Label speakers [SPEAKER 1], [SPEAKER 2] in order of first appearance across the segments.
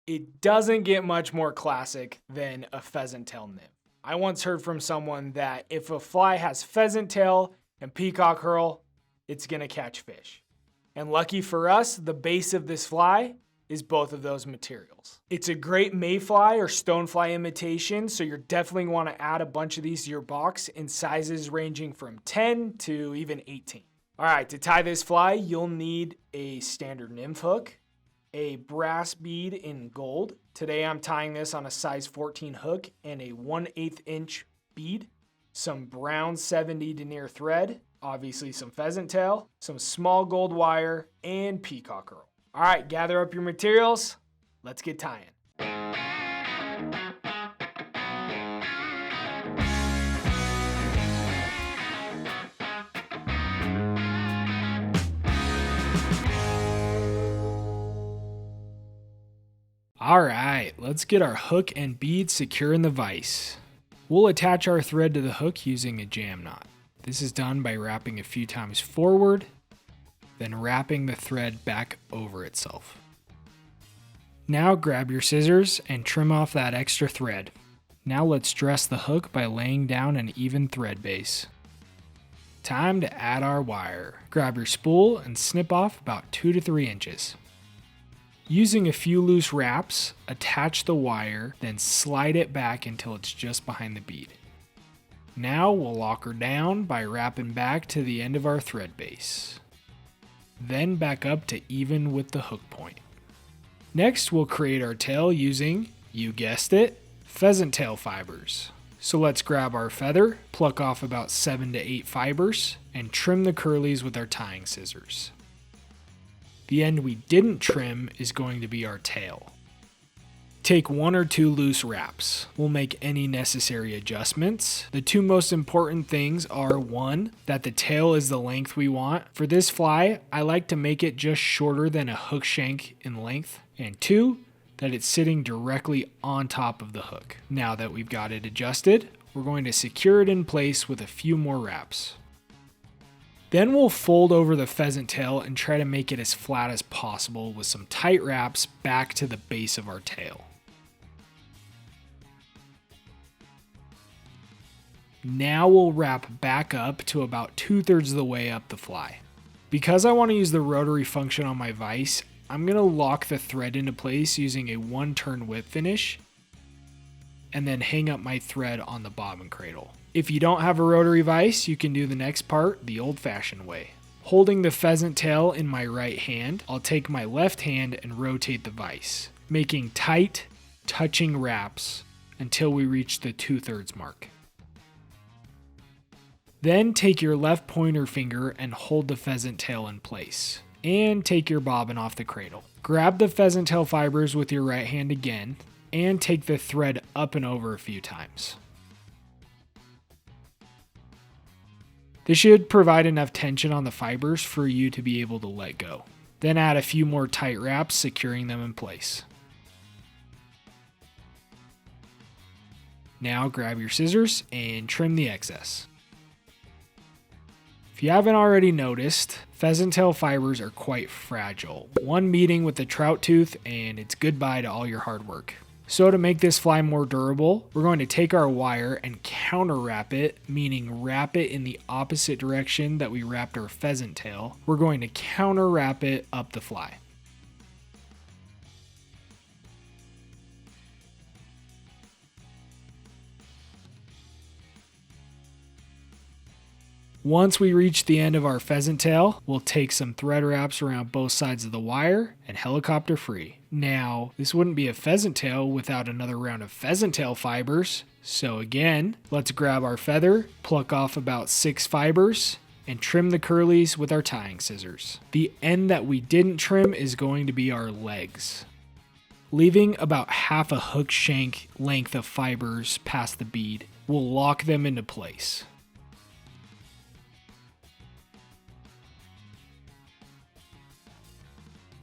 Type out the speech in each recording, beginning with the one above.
[SPEAKER 1] It doesn't get much more classic than a pheasant tail nymph. I once heard from someone that if a fly has pheasant tail and peacock herl, it's gonna catch fish. And lucky for us, the base of this fly is both of those materials. It's a great mayfly or stonefly imitation, so you're definitely want to add a bunch of these to your box in sizes ranging from 10 to even 18. All right, to tie this fly, you'll need a standard nymph hook, a brass bead in gold. Today I'm tying this on a size 14 hook and a 1/8 inch bead, some brown 70 denier thread, obviously some pheasant tail, some small gold wire, and peacock herl. All right, gather up your materials. Let's get tying. All right, let's get our hook and bead secure in the vise. We'll attach our thread to the hook using a jam knot. This is done by wrapping a few times forward, then wrapping the thread back over itself. Now grab your scissors and trim off that extra thread. Now let's dress the hook by laying down an even thread base. Time to add our wire. Grab your spool and snip off about 2 to 3 inches. Using a few loose wraps, attach the wire, then slide it back until it's just behind the bead. Now we'll lock her down by wrapping back to the end of our thread base. Then back up to even with the hook point. Next, we'll create our tail using, you guessed it, pheasant tail fibers. So let's grab our feather, pluck off about 7 to 8 fibers, and trim the curlies with our tying scissors. The end we didn't trim is going to be our tail. Take 1 or 2 loose wraps. We'll make any necessary adjustments. The 2 most important things are 1, that the tail is the length we want. For this fly, I like to make it just shorter than a hook shank in length. And 2, that it's sitting directly on top of the hook. Now that we've got it adjusted, we're going to secure it in place with a few more wraps. Then we'll fold over the pheasant tail and try to make it as flat as possible with some tight wraps back to the base of our tail. Now we'll wrap back up to about 2/3 of the way up the fly. Because I want to use the rotary function on my vise, I'm going to lock the thread into place using a 1-turn whip finish and then hang up my thread on the bobbin cradle. If you don't have a rotary vise, you can do the next part the old-fashioned way. Holding the pheasant tail in my right hand, I'll take my left hand and rotate the vise, making tight, touching wraps until we reach the 2/3 mark. Then take your left pointer finger and hold the pheasant tail in place, and take your bobbin off the cradle. Grab the pheasant tail fibers with your right hand again, and take the thread up and over a few times. This should provide enough tension on the fibers for you to be able to let go. Then add a few more tight wraps, securing them in place. Now grab your scissors and trim the excess. If you haven't already noticed, pheasant tail fibers are quite fragile. One meeting with the trout tooth and it's goodbye to all your hard work. So to make this fly more durable, we're going to take our wire and counter wrap it, meaning wrap it in the opposite direction that we wrapped our pheasant tail. We're going to counter wrap it up the fly. Once we reach the end of our pheasant tail, we'll take some thread wraps around both sides of the wire and helicopter free. Now, this wouldn't be a pheasant tail without another round of pheasant tail fibers. So again, let's grab our feather, pluck off about 6 fibers, and trim the curlies with our tying scissors. The end that we didn't trim is going to be our legs. Leaving about half a hook shank length of fibers past the bead, we'll lock them into place.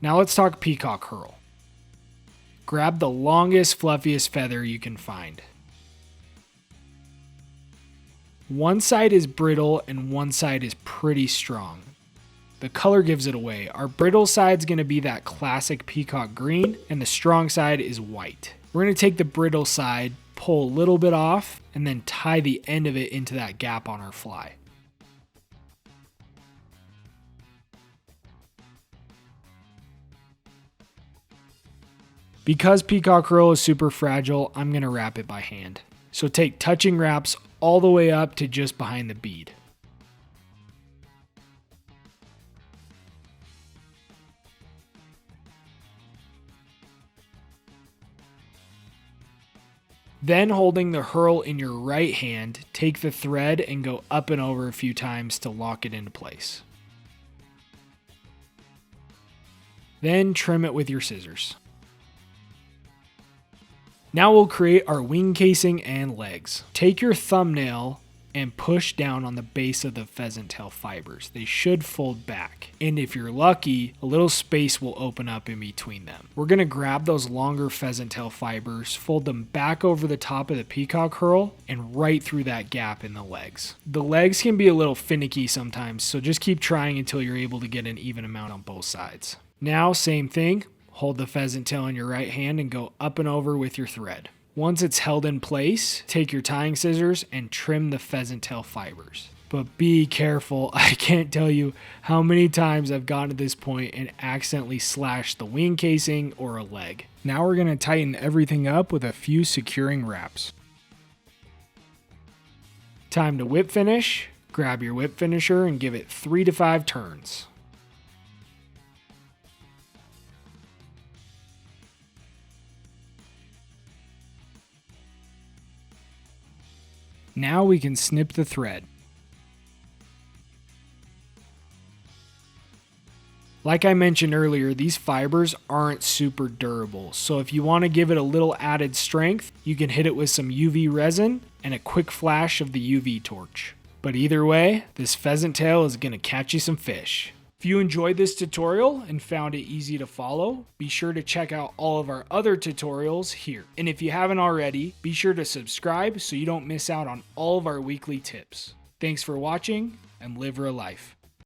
[SPEAKER 1] Now let's talk peacock herl. Grab the longest, fluffiest feather you can find. One side is brittle and one side is pretty strong. The The color gives it away. Our brittle side is going to be that classic peacock green, and the strong side is white. We're going to take the brittle side, pull a little bit off, and then tie the end of it into that gap on our fly. Because peacock herl is super fragile, I'm going to wrap it by hand. So take touching wraps all the way up to just behind the bead. Then, holding the herl in your right hand, take the thread and go up and over a few times to lock it into place. Then trim it with your scissors. Now we'll create our wing casing and legs. Take your thumbnail and push down on the base of the pheasant tail fibers. They should fold back. And if you're lucky, a little space will open up in between them. We're gonna grab those longer pheasant tail fibers, fold them back over the top of the peacock herl, and right through that gap in the legs. The legs can be a little finicky sometimes, so just keep trying until you're able to get an even amount on both sides. Now, same thing, hold the pheasant tail in your right hand and go up and over with your thread. Once it's held in place, take your tying scissors and trim the pheasant tail fibers. But be careful, I can't tell you how many times I've gotten to this point and accidentally slashed the wing casing or a leg. Now we're going to tighten everything up with a few securing wraps. Time to whip finish. Grab your whip finisher and give it 3 to 5 turns. Now we can snip the thread. Like I mentioned earlier, these fibers aren't super durable, so if you want to give it a little added strength, you can hit it with some UV resin and a quick flash of the UV torch. But either way, this pheasant tail is going to catch you some fish. If you enjoyed this tutorial and found it easy to follow, be sure to check out all of our other tutorials here. And if you haven't already, be sure to subscribe so you don't miss out on all of our weekly tips. Thanks for watching and live real life.